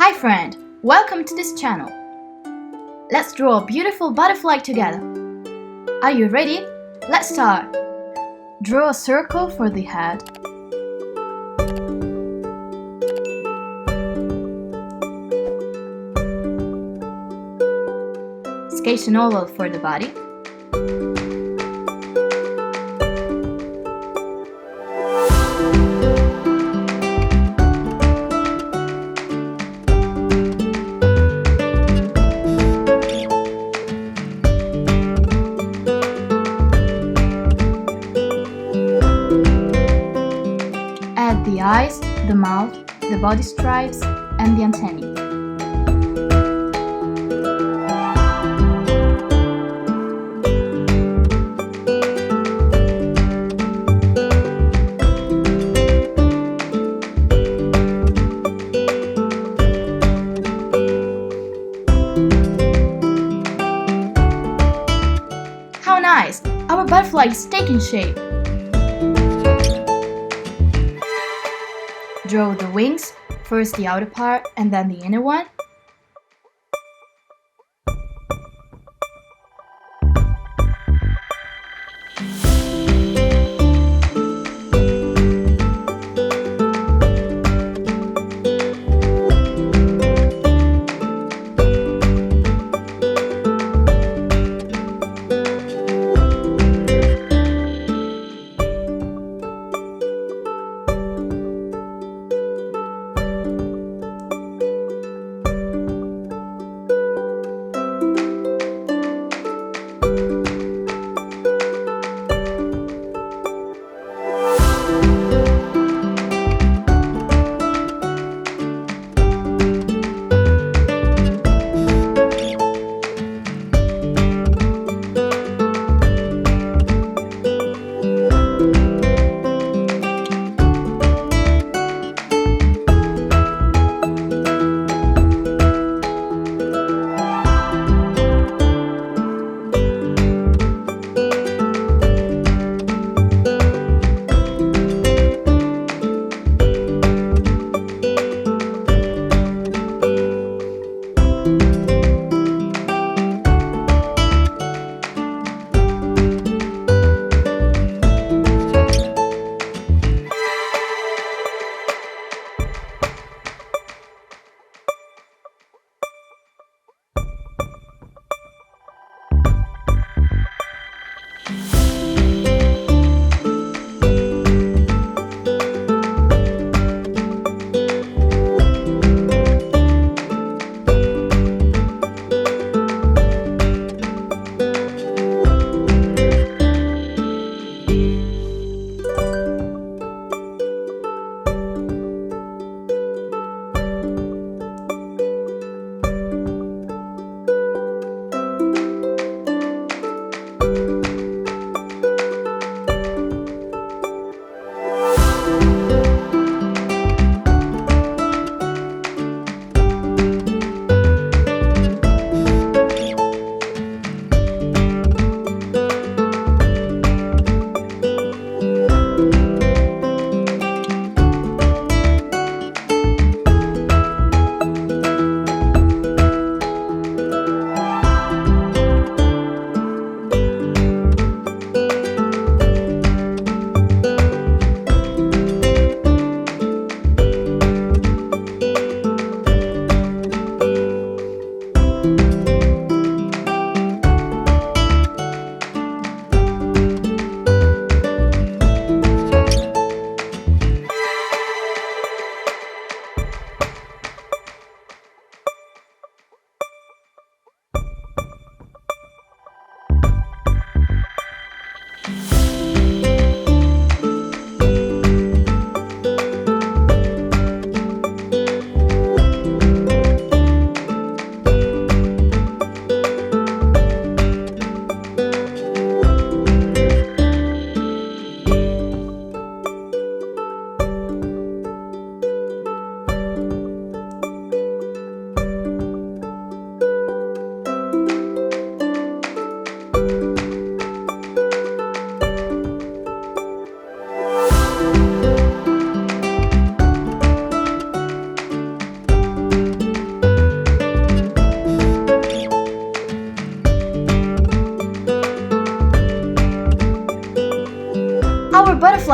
Hi friend, welcome to this channel. Let's draw a beautiful butterfly together. Are you ready? Let's start. Draw a circle for the head. Sketch an oval for the body. Add the eyes, the mouth, the body stripes, and the antennae. How nice! Our butterfly is taking shape! Draw the wings, first the outer part and then the inner one.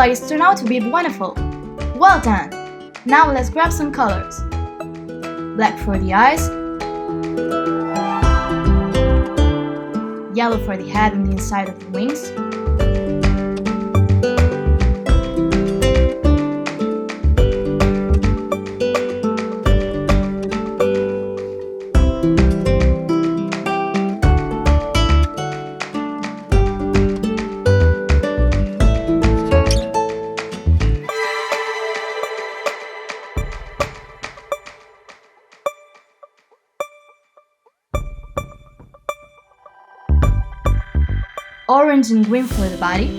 butterflies turn out to be wonderful. Well done! Now let's grab some colors. Black for the eyes, yellow for the head and the inside of the wings, orange and green for the body,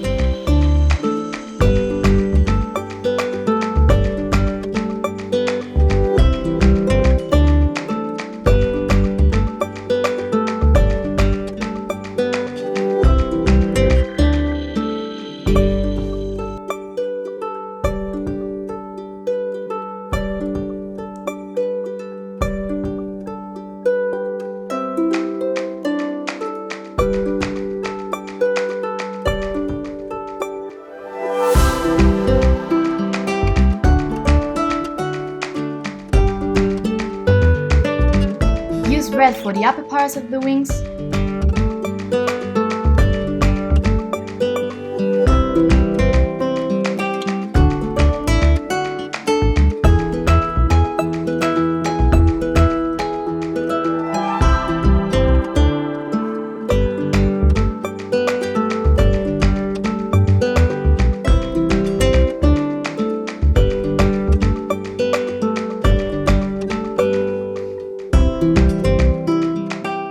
red for the upper parts of the wings,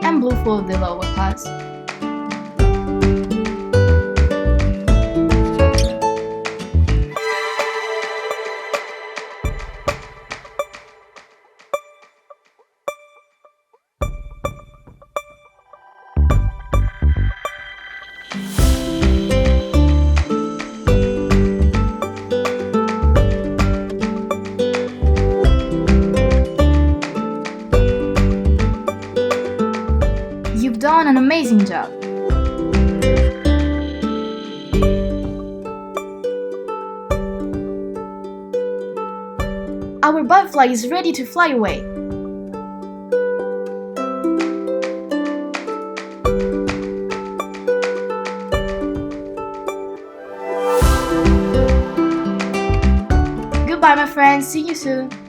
and blue for the lower parts. You've done an amazing job! Our butterfly is ready to fly away. Goodbye, my friends. See you soon.